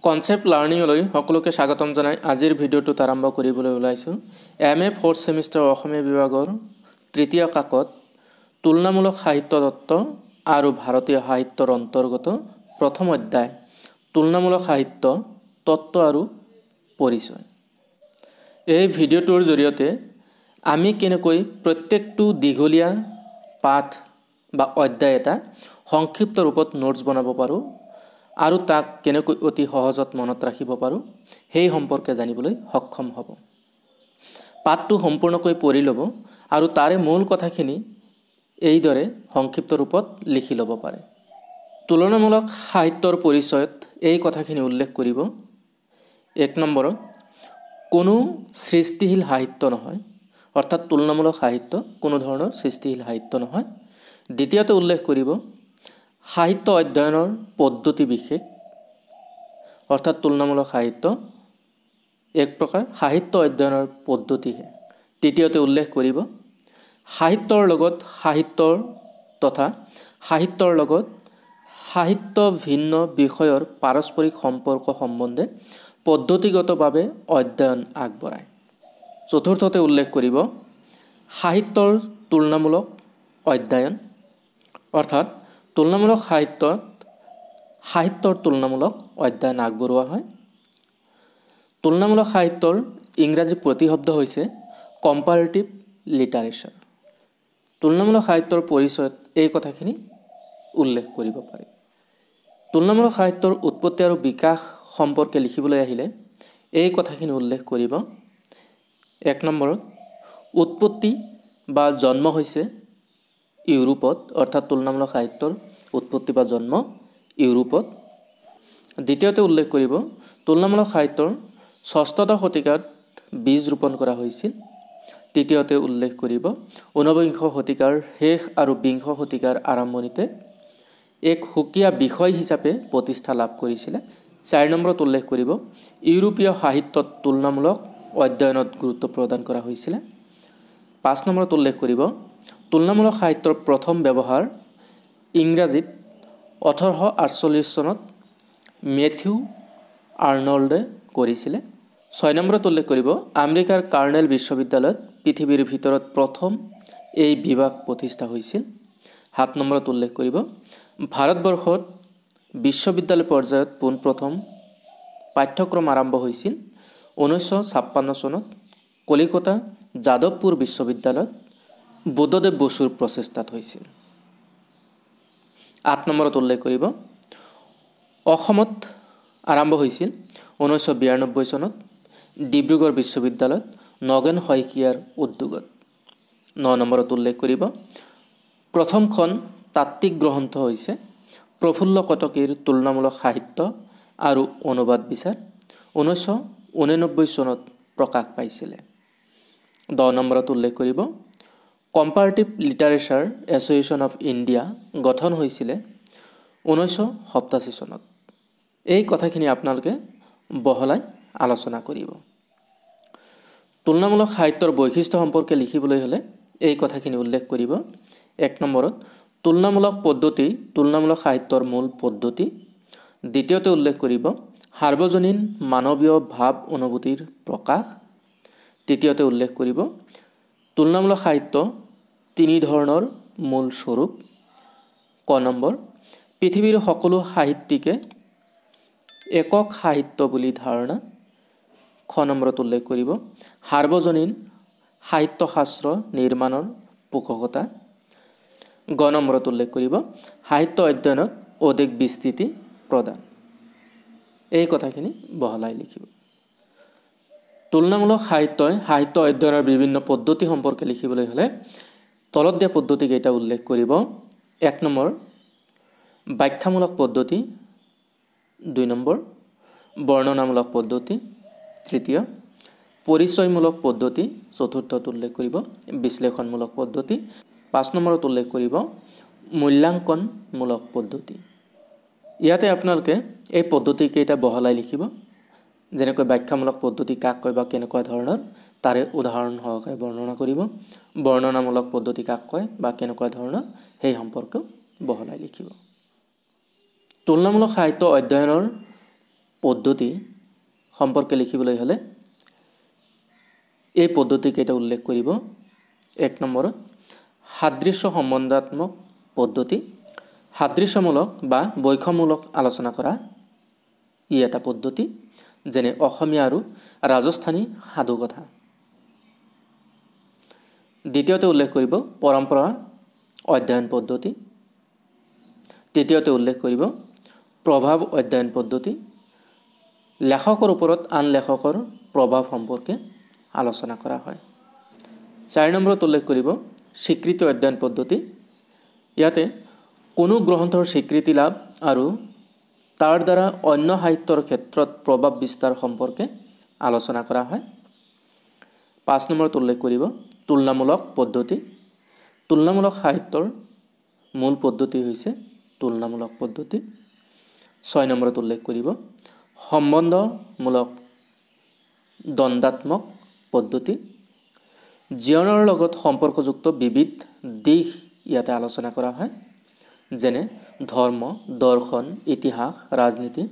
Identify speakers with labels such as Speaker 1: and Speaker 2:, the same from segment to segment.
Speaker 1: Concept লাৰ্ণিঙলৈ সকলোকে স্বাগতম জনাই আজিৰ ভিডিঅ'টোত আৰম্ভ কৰিবলৈ ওলাইছোঁ। MA 4th সেমিষ্টাৰ অসমীয়া বিভাগৰ তৃতীয় কাকত তুলনামূলক সাহিত্য তত্ত্ব আৰু ভাৰতীয় সাহিত্যৰ অন্তৰ্গত প্ৰথম অধ্যায় তুলনামূলক সাহিত্য তত্ত্ব আৰু পৰিচয়। এই ভিডিঅ'টোৰ জৰিয়তে আমি কেনেকৈ প্ৰত্যেকটো দীঘলীয়া পাঠ বা অধ্যায় এটা সংক্ষিপ্ত ৰূপত নোটছ বনাব পাৰোঁ আৰু তাক কেনেকৈ অতি সহজত মনত ৰাখিব পাৰোঁ সেই সম্পৰ্কে জানিবলৈ সক্ষম হ'ব। পাঠটো সম্পূৰ্ণকৈ পঢ়ি ল'ব আৰু তাৰে মূল কথাখিনি এইদৰে সংক্ষিপ্ত ৰূপত লিখি ল'ব পাৰে। তুলনামূলক সাহিত্যৰ পৰিচয়ত এই কথাখিনি উল্লেখ কৰিব। 1 নম্বৰত কোনো সৃষ্টিশীল সাহিত্য নহয়, অৰ্থাৎ তুলনামূলক সাহিত্য কোনো ধৰণৰ সৃষ্টিশীল সাহিত্য নহয়। দ্বিতীয়তে উল্লেখ কৰিব সাহিত্য অধ্যয়নৰ পদ্ধতি বিশেষ, অৰ্থাৎ তুলনামূলক সাহিত্য এক প্ৰকাৰ সাহিত্য অধ্যয়নৰ পদ্ধতিহে। তৃতীয়তে উল্লেখ কৰিব সাহিত্যৰ লগত সাহিত্যৰ তথা সাহিত্যৰ লগত সাহিত্য ভিন্ন বিষয়ৰ পাৰস্পৰিক সম্পৰ্ক সম্বন্ধে পদ্ধতিগতভাৱে অধ্যয়ন আগবঢ়ায়। চতুৰ্থতে উল্লেখ কৰিব সাহিত্যৰ তুলনামূলক অধ্যয়ন, অৰ্থাৎ তুলনামূলক সাহিত্যৰ তুলনামূলক অধ্যয়ন আগবঢ়োৱা হয়। তুলনামূলক সাহিত্যৰ ইংৰাজী প্ৰতিশব্দ হৈছে কম্পাৰেটিভ লিটাৰেচাৰ। তুলনামূলক সাহিত্যৰ পৰিচয়ত এই কথাখিনি উল্লেখ কৰিব পাৰি। তুলনামূলক সাহিত্যৰ উৎপত্তি আৰু বিকাশ সম্পৰ্কে লিখিবলৈ আহিলে এই কথাখিনি উল্লেখ কৰিব। 1 নম্বৰত উৎপত্তি বা জন্ম হৈছে ইউৰোপত, অৰ্থাৎ তুলনামূলক সাহিত্যৰ উৎপত্তি বা জন্ম ইউৰোপত। দ্বিতীয়তে উল্লেখ কৰিব তুলনামূলক সাহিত্যৰ ৬ষ্ঠ শতিকাত বীজ ৰোপণ কৰা হৈছিল। তৃতীয়তে উল্লেখ কৰিব ঊনবিংশ শতিকাৰ শেষ আৰু বিংশ শতিকাৰ আৰম্ভণিতে এক সুকীয়া বিষয় হিচাপে প্ৰতিষ্ঠা লাভ কৰিছিলে। 4 নম্বৰত উল্লেখ কৰিব ইউৰোপীয় সাহিত্যত তুলনামূলক অধ্যয়নত গুৰুত্ব প্ৰদান কৰা হৈছিলে। 5 নম্বৰত উল্লেখ কৰিব তুলনামূলক সাহিত্যৰ প্ৰথম ব্যৱহাৰ ইংৰাজীত 1848 চনত মেথিউ আৰ্নল্ডে কৰিছিলে। 6 নম্বৰত উল্লেখ কৰিব আমেৰিকাৰ কাৰ্নেল বিশ্ববিদ্যালয়ত পৃথিৱীৰ ভিতৰত প্ৰথম এই বিভাগ প্ৰতিষ্ঠা হৈছিল। 7 নম্বৰত উল্লেখ কৰিব ভাৰতবৰ্ষত বিশ্ববিদ্যালয় পৰ্যায়ত পোনপ্ৰথম পাঠ্যক্ৰম আৰম্ভ হৈছিল 1956 চনত কলিকতা যাদৱপুৰ বিশ্ববিদ্যালয়ত বুদ্ধদেৱ বসুৰ প্ৰচেষ্টাত হৈছিল। 8 নম্বৰত উল্লেখ কৰিব অসমত আৰম্ভ হৈছিল 1992 চনত ডিব্ৰুগড় বিশ্ববিদ্যালয়ত নগেন শইকীয়াৰ উদ্যোগত। 9 নম্বৰত উল্লেখ কৰিব প্ৰথমখন তাত্ত্বিক গ্ৰন্থ হৈছে প্ৰফুল্ল কটকীৰ তুলনামূলক সাহিত্য আৰু অনুবাদ বিচাৰ 1989 চনত প্ৰকাশ পাইছিলে। 10 নম্বৰত উল্লেখ কৰিব comparative literature association of India গঠন হৈছিলে 1987 চনত। এই কথাখিনি আপোনালোকে বহলাই আলোচনা কৰিব। তুলনামূলক সাহিত্যৰ বৈশিষ্ট্য সম্পৰ্কে লিখিবলৈ হ'লে এই কথাখিনি উল্লেখ কৰিব। 1 নম্বৰত তুলনামূলক পদ্ধতি তুলনামূলক সাহিত্যৰ মূল পদ্ধতি। দ্বিতীয়তে উল্লেখ কৰিব সাৰ্বজনীন মানৱীয় ভাৱ অনুভূতিৰ প্ৰকাশ। তৃতীয়তে উল্লেখ কৰিব তুলনামূলক সাহিত্য 3 ধৰণৰ মূল স্বৰূপ। ক নম্বৰ পৃথিৱীৰ সকলো সাহিত্যিকে একক সাহিত্য বুলি ধাৰণা। খ নম্বৰত উল্লেখ কৰিব সাৰ্বজনীন সাহিত্যশাস্ত্ৰ নিৰ্মাণৰ পোষকতা। গ নম্বৰত উল্লেখ কৰিব সাহিত্য অধ্যয়নত অধিক বিস্তৃতি প্ৰদান। এই কথাখিনি বহলাই লিখিব। তুলনামূলক সাহিত্যই সাহিত্য অধ্যয়নৰ বিভিন্ন পদ্ধতি সম্পৰ্কে লিখিবলৈ হ'লে তলত দিয়া পদ্ধতিকেইটা উল্লেখ কৰিব। 1 নম্বৰ ব্যাখ্যামূলক পদ্ধতি। 2 নম্বৰ বৰ্ণনামূলক পদ্ধতি। তৃতীয় পৰিচয়মূলক পদ্ধতি। চতুৰ্থত উল্লেখ কৰিব বিশ্লেষণমূলক পদ্ধতি। 5 নম্বৰত উল্লেখ কৰিব মূল্যাংকনমূলক পদ্ধতি। ইয়াতে আপোনালোকে এই পদ্ধতিকেইটা বহলাই লিখিব। যেনেকৈ ব্যাখ্যামূলক পদ্ধতি কাক কয় বা কেনেকুৱা ধৰণৰ তাৰে উদাহৰণ সহকাৰে বৰ্ণনা কৰিব। বৰ্ণনামূলক পদ্ধতি কাক কয় বা কেনেকুৱা ধৰণৰ সেই সম্পৰ্কে বহলাই লিখিব। তুলনামূলক সাহিত্য অধ্যয়নৰ পদ্ধতি সম্পৰ্কে লিখিবলৈ হ'লে এই পদ্ধতিকেইটা উল্লেখ কৰিব। 1 নম্বৰত সাদৃশ্য সম্বন্ধাত্মক পদ্ধতি, সাদৃশ্যমূলক বা বৈষম্যমূলক আলোচনা কৰা ই এটা পদ্ধতি, যেনে অসমীয়া আৰু ৰাজস্থানী সাধুকথা। দ্বিতীয়তে উল্লেখ কৰিব পৰম্পৰা অধ্যয়ন পদ্ধতি। তৃতীয়তে উল্লেখ কৰিব প্ৰভাৱ অধ্যয়ন পদ্ধতি, লেখকৰ ওপৰত আন লেখকৰ প্ৰভাৱ সম্পৰ্কে আলোচনা কৰা হয়। 4 নম্বৰত উল্লেখ কৰিব স্বীকৃতি অধ্যয়ন পদ্ধতি। ইয়াতে কোনো গ্ৰন্থৰ স্বীকৃতি লাভ আৰু তাৰ দ্বাৰা অন্য সাহিত্যৰ ক্ষেত্ৰত প্ৰভাৱ বিস্তাৰ সম্পৰ্কে আলোচনা কৰা হয়। 5 নম্বৰত উল্লেখ কৰিব তুলনামূলক পদ্ধতি। তুলনামূলক সাহিত্যৰ মূল পদ্ধতি হৈছে তুলনামূলক পদ্ধতি। 6 নম্বৰত উল্লেখ কৰিব সম্বন্ধমূলক দ্বন্দ্বাত্মক পদ্ধতি। জীৱনৰ লগত সম্পৰ্কযুক্ত বিবিধ দিশ ইয়াতে আলোচনা কৰা হয়, যেনে ধৰ্ম, দৰ্শন, ইতিহাস, ৰাজনীতি,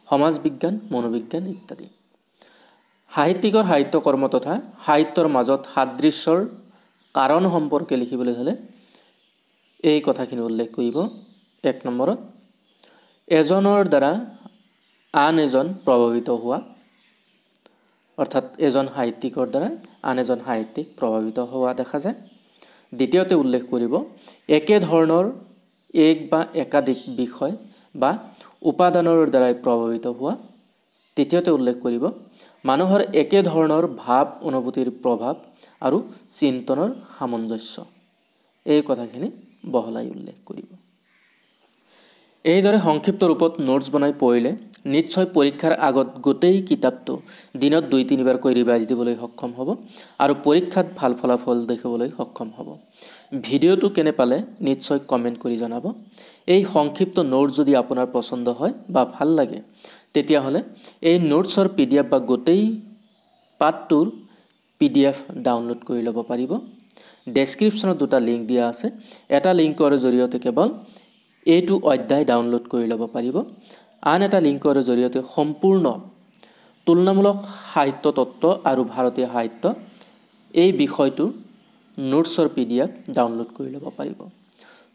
Speaker 1: সমাজ বিজ্ঞান, মনোবিজ্ঞান ইত্যাদি। সাহিত্যিকৰ সাহিত্য কৰ্ম তথা সাহিত্যৰ মাজত সাদৃশ্যৰ কাৰণ সম্পৰ্কে লিখিবলৈ হ'লে এই কথাখিনি উল্লেখ কৰিব। 1 নম্বৰত এজনৰ দ্বাৰা আন এজন প্ৰভাৱিত হোৱা, অৰ্থাৎ এজন সাহিত্যিকৰ দ্বাৰা আন এজন সাহিত্যিক প্ৰভাৱিত হোৱা দেখা যায়। দ্বিতীয়তে উল্লেখ কৰিব একে ধৰণৰ এক বা একাধিক বিষয় বা উপাদানৰ দ্বাৰাই প্ৰভাৱিত হোৱা। তৃতীয়তে উল্লেখ কৰিব মানুহৰ একে ধৰণৰ ভাৱ অনুভূতিৰ প্ৰভাৱ আৰু চিন্তনৰ সামঞ্জস্য। এই কথাখিনি বহলাই উল্লেখ কৰিব। এইদৰে সংক্ষিপ্ত ৰূপত নোটছ বনাই পঢ়িলে নিশ্চয় পৰীক্ষাৰ আগত গোটেই কিতাপটো দিনত 2-3 বাৰকৈ ৰিভাইজ দিবলৈ সক্ষম হ'ব আৰু পৰীক্ষাত ভাল ফলাফল দেখাবলৈ সক্ষম হ'ব। ভিডিঅ'টো কেনে পালে নিশ্চয় কমেণ্ট কৰি জনাব। এই সংক্ষিপ্ত নোটছ যদি আপোনাৰ পছন্দ হয় বা ভাল লাগে তেতিয়াহ'লে এই নোটছৰ PDF বা গোটেই পাঠটোৰ PDF ডাউনলোড কৰি ল'ব পাৰিব। ডেছক্ৰিপশ্যনত 2টা লিংক দিয়া আছে। এটা লিংকৰ জৰিয়তে কেৱল এইটো অধ্যায় ডাউনলোড কৰি ল'ব পাৰিব, আন এটা লিংকৰ জৰিয়তে সম্পূৰ্ণ তুলনামূলক সাহিত্য তত্ত্ব আৰু ভাৰতীয় সাহিত্য এই বিষয়টোৰ নোটছৰ PDF ডাউনলোড কৰি ল'ব পাৰিব।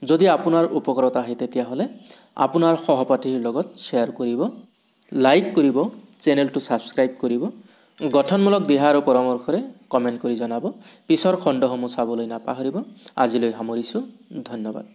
Speaker 1: যদি আপোনাৰ উপকাৰত আহে তেতিয়াহ'লে আপোনাৰ সহপাঠীৰ লগত শ্বেয়াৰ কৰিব, লাইক কৰিব, চেনেলটো ছাবস্ক্ৰাইব কৰিব, গঠনমূলক দিহা আৰু পৰামৰ্শৰে কমেণ্ট কৰি জনাব। পিছৰ খণ্ডসমূহ চাবলৈ নাপাহৰিব। আজিলৈ সামৰিছোঁ। ধন্যবাদ।